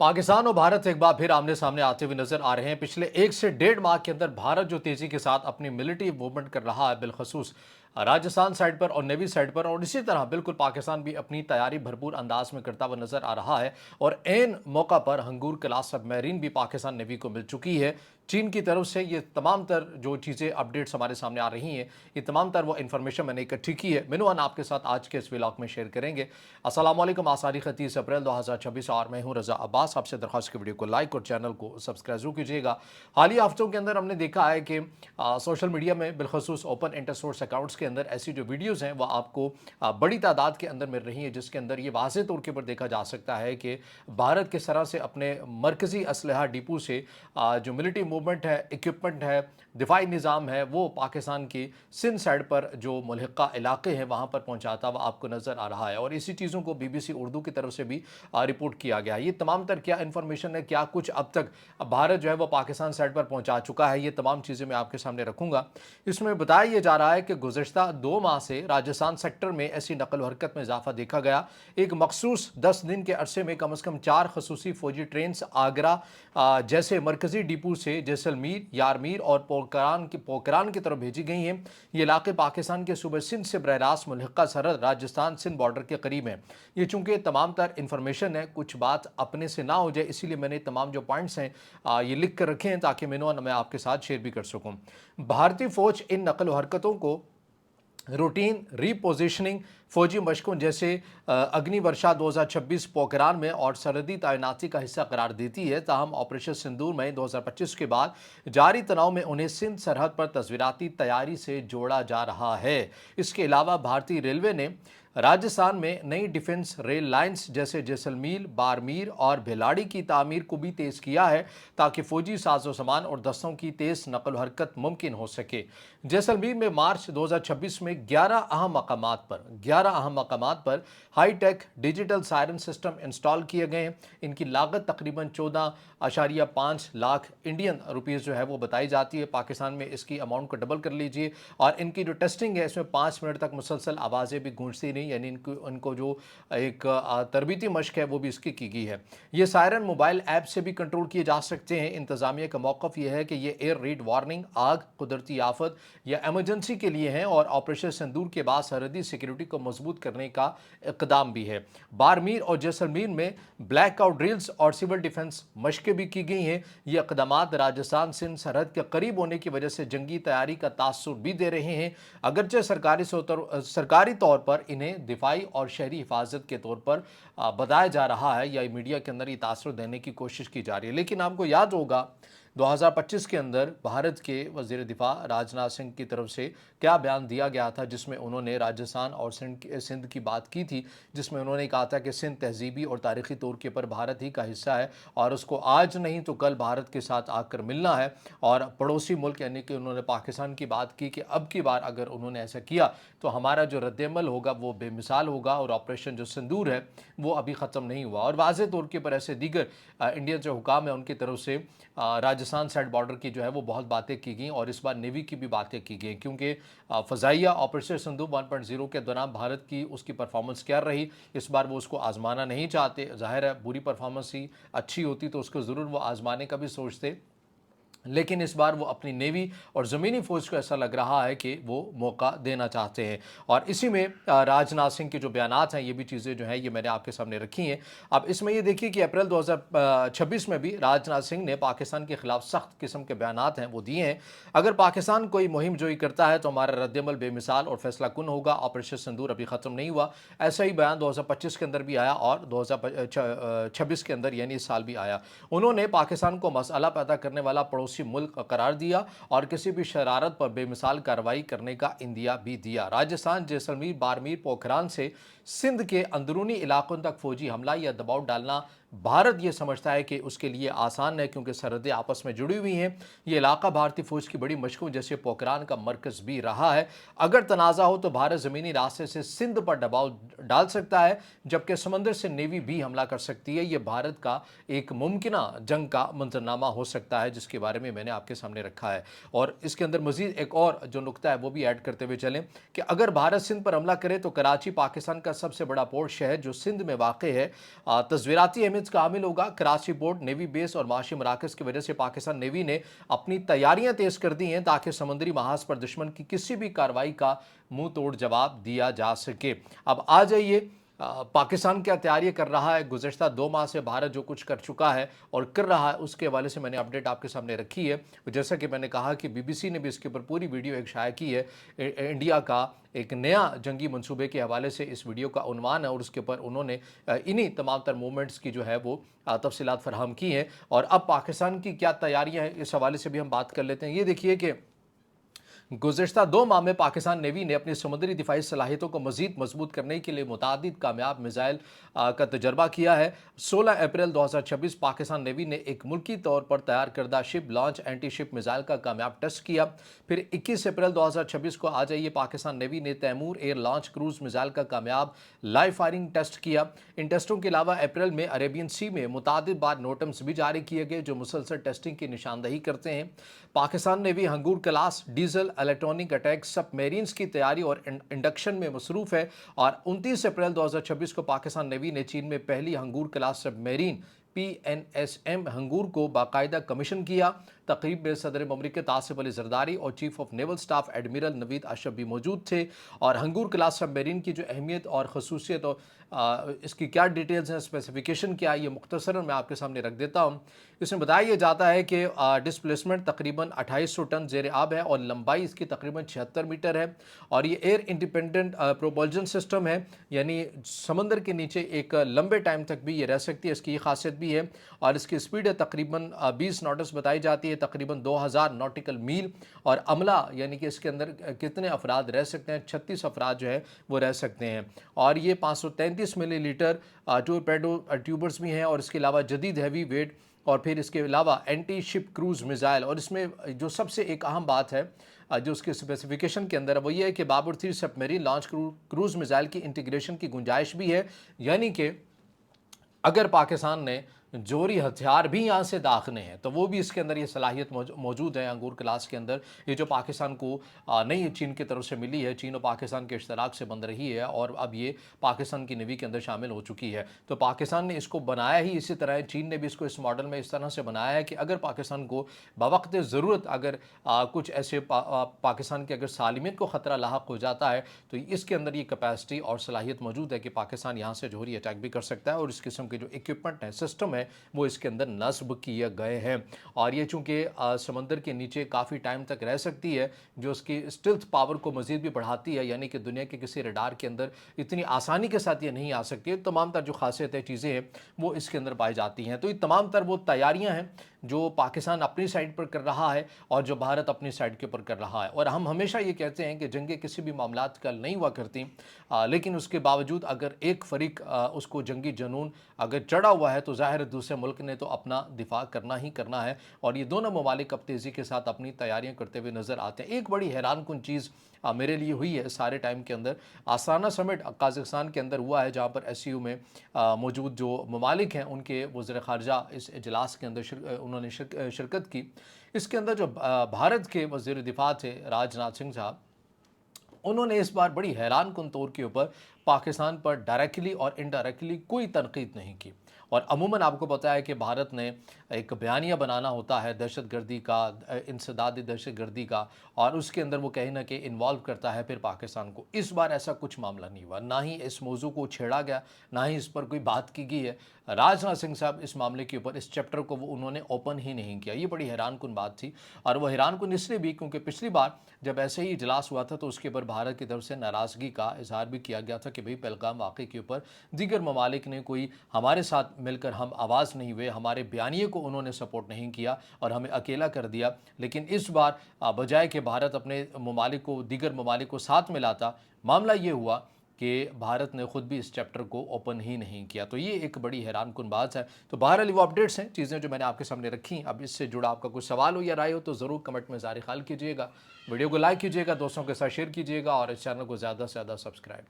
पाकिस्तान और भारत एक बार फिर आमने सामने आते हुए नजर आ रहे हैं। पिछले 1 से 1.5 माह के अंदर भारत जो तेजी के साथ अपनी मिलिट्री मूवमेंट कर रहा है, बिलखसूस राजस्थान साइड पर और नेवी साइड पर, और इसी तरह बिल्कुल पाकिस्तान भी अपनी तैयारी भरपूर अंदाज में करता हुआ नजर आ रहा है। और एन मौका पर हंगूर क्लास सबमरीन भी पाकिस्तान नेवी को मिल चुकी है। चीन की तरफ से ये तमाम तर जो चीज़ें अपडेट्स हमारे सामने आ रही हैं, ये तमाम तर वो इन्फॉर्मेशन मैंने इकट्ठी की है, मिनुआन आपके साथ आज के इस व्लॉग में शेयर करेंगे। अस्सलाम वालेकुम। आज तारीख 30 अप्रैल 2026 और मैं हूं रजा अब्बास। आपसे दरख्वास्त की वीडियो को लाइक और चैनल को सब्सक्राइब जरूर कीजिएगा। हालिया हफ्तों के अंदर हमने देखा है कि सोशल मीडिया में बिलखसूस ओपन इंटर सोर्स अकाउंट्स के अंदर ऐसी जो वीडियोज़ हैं वह आपको बड़ी तादाद के अंदर मिल रही हैं, जिसके अंदर ये वाज़ेह तौर के ऊपर देखा जा सकता है कि भारत किस तरह से अपने मरकज़ी असलहा डिपो से जो मिलिट्री मूवमेंट है, इक्विपमेंट है, दिफाई निज़ाम है, वो पाकिस्तान की सिंध साइड पर जो मुल्हिका इलाके हैं वहाँ पर पहुँचाता हुआ आपको नज़र आ रहा है। और इसी चीज़ों को BBC उर्दू की तरफ से भी रिपोर्ट किया गया। ये तमाम तर क्या इन्फॉर्मेशन है, क्या कुछ अब तक भारत जो है वो पाकिस्तान साइड पर पहुँचा चुका है, ये तमाम चीज़ें मैं आपके सामने रखूँगा। इसमें बताया ये जा रहा है कि गुज़श्ता 2 माह से राजस्थान सेक्टर में ऐसी नकल व हरकत में इजाफा देखा गया। एक मखसूस 10 दिन के अरसे में कम से कम 4 खसूसी फौजी ट्रेन आगरा जैसे मरकजी डिपो से जैसलमेर, यारमीर और पोखरान की तरफ भेजी गई हैं। ये इलाके पाकिस्तान के सूबे सिंध से बरह रास्त मुल्हिका सरहद राजस्थान सिंध बॉर्डर के करीब हैं। ये चूंकि तमाम तर इन्फॉर्मेशन है, कुछ बात अपने से ना हो जाए, इसीलिए मैंने तमाम जो पॉइंट्स हैं ये लिख कर रखे हैं ताकि मैं आपके साथ शेयर भी कर सकूँ। भारतीय फौज इन नकल व हरकतों को रूटीन रीपोजिशनिंग, फौजी मशकों जैसे अग्नि वर्षा 2026 पोखरान में और सरहदी तैनाती का हिस्सा करार देती है। ताहम ऑपरेशन सिंदूर में 2025 के बाद जारी तनाव में उन्हें सिंध सरहद पर तस्वीराती तैयारी से जोड़ा जा रहा है। इसके अलावा भारतीय रेलवे ने राजस्थान में नई डिफेंस रेल लाइंस जैसे जैसलमेर, बाड़मेर और भिलाड़ी की तामीर को भी तेज़ किया है ताकि फौजी साजो सामान और दस्तों की तेज़ नकल हरकत मुमकिन हो सके। जैसलमेर में मार्च 2026 में 11 अहम मकामात पर high tech digital siren system install किए गए हैं। इनकी लागत तकरीबन 14.5 लाख इंडियन रुपीज़ जो है वो बताई जाती है। पाकिस्तान में इसकी अमाउंट को डबल कर लीजिए। और इनकी जो टेस्टिंग है, इसमें 5 मिनट तक मुसलसल आवाज़ें भी गूंजती नहीं, यानी इनको जो एक तरबीती मश्क है वो भी इसकी की गई है। ये सायरन मोबाइल ऐप से भी कंट्रोल किए जा सकते हैं। इंतजामिया का मौक़िफ़ यह है कि ये एयर रेड वार्निंग, आग, कुदरती आफत या एमरजेंसी के लिए हैं और ऑपरेशन सिंदूर के बाद सरहदी सिक्योरिटी को मजबूत करने का इक़दाम भी है। बाड़मेर और जैसलमेर में ब्लैक आउट ड्रिल्स और सिविल डिफेंस मशकें भी की गई हैं। ये इक़दामात राजस्थान सिंध सरहद के करीब होने की वजह से जंगी तैयारी का तासुर भी दे रहे हैं। अगरचे सरकारी तौर पर इन्हें दिफाई और शहरी हिफाजत के तौर पर बताया जा रहा है, या मीडिया के अंदर ये तासुर देने की कोशिश की जा रही है। लेकिन आपको याद होगा 2025 के अंदर भारत के वज़ीर दिफा राजनाथ सिंह की तरफ से क्या बयान दिया गया था, जिसमें उन्होंने राजस्थान और सिंध की बात की थी, जिसमें उन्होंने कहा था कि सिंध तहजीबी और तारीख़ी तौर के पर भारत ही का हिस्सा है और उसको आज नहीं तो कल भारत के साथ आकर मिलना है। और पड़ोसी मुल्क यानी कि उन्होंने पाकिस्तान की बात की कि अब की बार अगर उन्होंने ऐसा किया तो हमारा जो रद्दअमल होगा वो बेमिसाल होगा और ऑपरेशन जो सिंदूर है वो अभी ख़त्म नहीं हुआ। और वाज़े तौर के पर ऐसे दीगर इंडियन जो हुकाम है उनकी तरफ से राजस्थान साइड बॉर्डर की जो है वो बहुत बातें की गई और इस बार नेवी की भी बातें की गई, क्योंकि फ़ज़ाइया ऑपरेशन सिंदूर 1.0 के दौरान भारत की उसकी परफॉर्मेंस क्या रही, इस बार वो उसको आजमाना नहीं चाहते। ज़ाहिर है बुरी परफॉर्मेंस ही अच्छी होती तो उसको ज़रूर वो आजमाने का भी सोचते, लेकिन इस बार वो अपनी नेवी और ज़मीनी फ़ौज को ऐसा लग रहा है कि वो मौका देना चाहते हैं। और इसी में राजनाथ सिंह के जो बयानात हैं, ये भी चीज़ें जो हैं ये मैंने आपके सामने रखी हैं। अब इसमें ये देखिए कि अप्रैल 2026 में भी राजनाथ सिंह ने पाकिस्तान के ख़िलाफ़ सख्त किस्म के बयानात हैं वो दिए हैं। अगर पाकिस्तान कोई मुहिम जोई करता है तो हमारा रद्दअमल बेमिसाल और फैसला कुन होगा। ऑपरेशन सिंदूर अभी ख़त्म नहीं हुआ। ऐसा ही बयान 2025 के अंदर भी आया और 2026 के अंदर यानी इस साल भी आया। उन्होंने पाकिस्तान को मसला पैदा करने वाला पड़ोसी मुल्क करार दिया और किसी भी शरारत पर बेमिसाल कार्रवाई करने का इंदिया भी दिया। राजस्थान, जैसलमेर, बाड़मेर, पोखरान से सिंध के अंदरूनी इलाकों तक फौजी हमला या दबाव डालना भारत ये समझता है कि उसके लिए आसान है, क्योंकि सरहदें आपस में जुड़ी हुई हैं। ये इलाका भारतीय फौज की बड़ी मशकों जैसे पोखरान का मरकज़ भी रहा है। अगर तनाज़ा हो तो भारत ज़मीनी रास्ते से सिंध पर दबाव डाल सकता है, जबकि समंदर से नेवी भी हमला कर सकती है। ये भारत का एक मुमकिन जंग का मंजरनामा हो सकता है, जिसके बारे में में मैंने आपके सामने रखा है। और इसके अंदर मज़ीद एक और जो नुक्ता है वो भी ऐड करते हुए चलें कि अगर भारत सिंध पर हमला करे तो कराची पाकिस्तान का सबसे बड़ा पोर्ट शहर जो सिंध में वाक़ है तस्वीराती अहमियत का हामिल होगा। कराची पोर्ट नेवी बेस और माशी मराकज़ की वजह से पाकिस्तान नेवी ने अपनी तैयारियां तेज़ कर दी हैं ताकि समुद्री महाज पर दुश्मन की किसी भी कार्रवाई का मुंह तोड़ जवाब दिया जा सके। अब आ जाइए पाकिस्तान क्या तैयारी कर रहा है। गुज़श्ता 2 माह से भारत जो कुछ कर चुका है और कर रहा है उसके हवाले से मैंने अपडेट आपके सामने रखी है। जैसा कि मैंने कहा कि BBC ने भी इसके ऊपर पूरी वीडियो एक शाया की है। इंडिया का एक नया जंगी मंसूबे के हवाले से इस वीडियो का उन्वान है और उसके ऊपर उन्होंने इन्हीं तमाम तर मूवमेंट्स की जो है वो तफसीलात फराहम की हैं। और अब पाकिस्तान की क्या तैयारियाँ हैं इस हवाले से भी हम बात कर लेते हैं। ये देखिए कि गुज़श्ता 2 माह में पाकिस्तान नेवी ने अपनी समुद्री दिफाई सलाहियतों को मज़ीद मजबूत करने के लिए मुतादिद कामयाब मिसाइल का तजर्बा किया है। 16 अप्रैल 2026 पाकिस्तान नेवी ने एक मुल्की तौर पर तैयार करदा ship launch anti ship missile का कामयाब टेस्ट किया। फिर 21 अप्रैल 2026 को आ जाइए पाकिस्तान नेवी ने Taimur air launch cruise missile का कामयाब लाइव फायरिंग टेस्ट किया। इन टेस्टों के अलावा अप्रैल में अरेबियन सी में मुतादिद बार नोटम्स भी जारी किए गए जो मुसलसल टेस्टिंग की निशानदही करते हैं। Pakistan navy Hangor class diesel electronic attack submarines की तैयारी और इंडक्शन में मसरूफ़ है। और 29 अप्रैल 2026 को पाकिस्तान नेवी ने चीन में पहली हंगूर क्लास सबमरीन PNSM हंगूर को बाकायदा कमीशन किया। तकरीब में सदर ममलिकत आसिफ अली जरदारी और chief of naval staff admiral Naveed Ashraf भी मौजूद थे। और हंगूर क्लास सबमरीन की जो अहमियत और खसूसियत और इसकी क्या डिटेल्स हैं, स्पेसिफिकेशन क्या है, ये मुख्तसरन मैं आपके सामने रख देता हूँ। इसमें बताया जाता है कि डिस्प्लेसमेंट तकरीबन 2800 टन ज़ेर आब है और लंबाई इसकी तकरीबन 76 मीटर है। और ये एयर इंडिपेंडेंट प्रोपल्जन सिस्टम है, यानी समंदर के नीचे एक लंबे टाइम तक भी ये रह सकती है, इसकी ये खासियत भी है। और इसकी स्पीड है तकरीबन 20 नॉट्स बताई जाती है, तकरीबन 2000 नॉटिकल मील। और अमला यानी कि इसके अंदर कितने अफराद रह सकते हैं, 36 अफराद जो है वो रह सकते हैं। और ये 533 मिलीलीटर टोरपेडो ट्यूबर्स भी हैं और इसके अलावा जदीद हैवी वेट और फिर इसके अलावा एंटी शिप क्रूज मिसाइल। और इसमें जो सबसे एक अहम बात है जो उसके स्पेसिफिकेशन के अंदर है वो ये है कि Babur 3 submarine launch cruise missile की इंटीग्रेशन की गुंजाइश भी है, यानी कि अगर पाकिस्तान ने जोरी हथियार भी यहाँ से दाखने हैं तो वो भी इसके अंदर ये सलाहियत मौजूद है। अंगूर क्लास के अंदर ये जो पाकिस्तान को नहीं चीन की तरफ से मिली है, चीन और पाकिस्तान के इश्तराक से बन रही है और अब ये पाकिस्तान की नेवी के अंदर शामिल हो चुकी है। तो पाकिस्तान ने इसको बनाया ही इसी तरह है, चीन ने भी इसको इस मॉडल में इस तरह से बनाया है कि अगर पाकिस्तान को बवक्त ज़रूरत अगर कुछ ऐसे पाकिस्तान की अगर सालिमियत को ख़तरा लाहक हो जाता है तो इसके अंदर ये कैपेसिटी और सलाहियत मौजूद है कि पाकिस्तान यहाँ से जोहरी अटैक भी कर सकता है। और इस किस्म के जो इक्विपमेंट है, सिस्टम है, वो इसके अंदर नस्ब किए गए हैं। और ये चूँकि समंदर के नीचे काफ़ी टाइम तक रह सकती है जो उसकी स्टिल्थ पावर को मज़ीद भी बढ़ाती है, यानी कि दुनिया के किसी रडार के अंदर इतनी आसानी के साथ ये नहीं आ सकती। तमाम तर जो खासियत है, चीज़ें हैं, वो इसके अंदर पाई जाती हैं। तो ये तमाम तर वो तैयारियाँ हैं जो पाकिस्तान अपनी साइड पर कर रहा है और जो भारत अपनी साइड के ऊपर कर रहा है। और हम हमेशा ये कहते हैं कि जंगें किसी भी मामलात कल नहीं हुआ करती, लेकिन उसके बावजूद अगर एक फरीक उसको जंगी जुनून अगर चढ़ा हुआ है तो ज़ाहिर दूसरे मुल्क ने तो अपना दिफा करना ही करना है। और ये दोनों ममालिक अब तेज़ी के साथ अपनी तैयारियां करते हुए नज़र आते हैं। एक बड़ी हैरान कुन चीज़ मेरे लिए हुई है सारे टाइम के अंदर, आस्ताना समिट कज़ाकिस्तान के अंदर हुआ है जहाँ पर SCO में मौजूद जो ममालिक हैं उनके वज़ीर ख़ारजा इस इजलास के अंदर उन्होंने शिरकत की। इसके अंदर जो भारत के वज़ीर दिफा थे राजनाथ सिंह साहब, उन्होंने इस बार बड़ी हैरान कुन तौर के ऊपर पाकिस्तान पर डायरेक्टली और इनडायरेक्टली कोई तनकीद नहीं की। और अमूमन आपको पता है कि भारत ने एक बयानिया बनाना होता है दहशतगर्दी का, इंसदादी दहशतगर्दी का, और उसके अंदर वो कहीं ना कहीं इन्वॉल्व करता है फिर पाकिस्तान को। इस बार ऐसा कुछ मामला नहीं हुआ, ना ही इस मौजू को छेड़ा गया, ना ही इस पर कोई बात की गई है। राजनाथ सिंह साहब इस मामले के ऊपर, इस चैप्टर को वो उन्होंने ओपन ही नहीं किया। ये बड़ी हैरान कुन बात थी। और वो हैरान कुन इसलिए भी क्योंकि पिछली बार जब ऐसे ही इजलास हुआ था तो उसके ऊपर भारत की तरफ से नाराज़गी का इजहार भी किया गया था कि भाई पहलगाम वाक़े के ऊपर दीगर ममालिक ने कोई हमारे साथ मिलकर हम आवाज़ नहीं हुए, हमारे बयानिए को उन्होंने सपोर्ट नहीं किया और हमें अकेला कर दिया। लेकिन इस बार बजाय कि भारत अपने ममालिक को, दीगर ममालिक को साथ मिलाता, मामला ये हुआ कि भारत ने ख़ुद भी इस चैप्टर को ओपन ही नहीं किया। तो ये एक बड़ी हैरान कुन बात है। तो बहरहाल वो अपडेट्स हैं, चीज़ें जो मैंने आपके सामने रखी। अब इससे जुड़ा आपका कुछ सवाल हो या राय हो तो ज़रूर कमेंट में ज़ाहिर ख्याल कीजिएगा, वीडियो को लाइक कीजिएगा, दोस्तों के साथ शेयर कीजिएगा और इस चैनल को ज़्यादा से ज़्यादा सब्सक्राइब